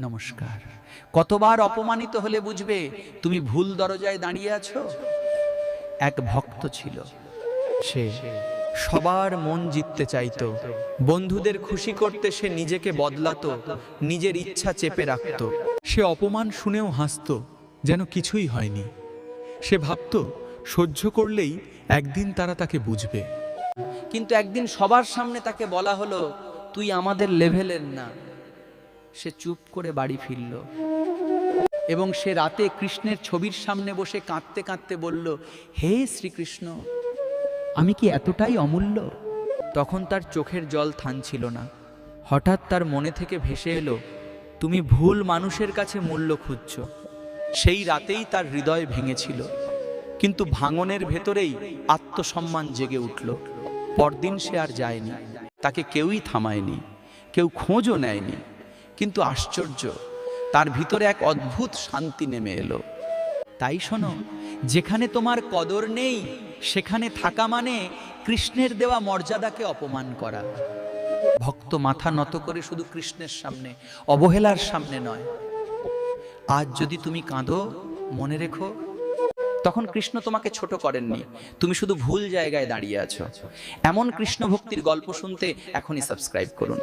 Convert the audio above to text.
নমস্কার। কতবার অপমানিত হলে বুঝবে তুমি ভুল দরজায় দাঁড়িয়ে আছো। এক ভক্ত ছিল, সে সবার মন জিততে চাইতো, বন্ধুদের খুশি করতে সে নিজেকে বদলাতো, নিজের ইচ্ছা চেপে রাখতো। সে অপমান শুনেও হাসতো, যেন কিছুই হয়নি। সে ভাবতো সহ্য করলেই একদিন তারা তাকে বুঝবে। কিন্তু একদিন সবার সামনে তাকে বলা হলো, তুই আমাদের লেভেলের না। সে চুপ করে বাড়ি ফিরল এবং সে রাতে কৃষ্ণের ছবির সামনে বসে কাঁদতে কাঁদতে বলল, হে শ্রীকৃষ্ণ, আমি কি এতটাই অমূল্য? তখন তার চোখের জল থামছিল না। হঠাৎ তার মনে থেকে ভেসে এলো, তুমি ভুল মানুষের কাছে মূল্য খুঁজছ। সেই রাতেই তার হৃদয় ভেঙেছিল, কিন্তু ভাঙনের ভেতরেই আত্মসম্মান জেগে উঠল। পরদিন সে আর যায়নি, তাকে কেউই থামায়নি, কেউ খোঁজও নেয়নি। কিন্তু আশ্চর্য, তার ভিতরে এক অদ্ভুত শান্তি নেমে এলো। তাই শোনো, যেখানে তোমার কদর নেই সেখানে থাকা মানে কৃষ্ণের দেওয়া মর্যাদাকে অপমান করা। ভক্ত মাথা নত করে শুধু কৃষ্ণের সামনে, অবহেলার সামনে নয়। আজ যদি তুমি কাঁদো, মনে রেখো, তখন কৃষ্ণ তোমাকে ছোট করেননি, তুমি শুধু ভুল জায়গায় দাঁড়িয়ে আছো। এমন কৃষ্ণ ভক্তির গল্প শুনতে এখনই সাবস্ক্রাইব করুন।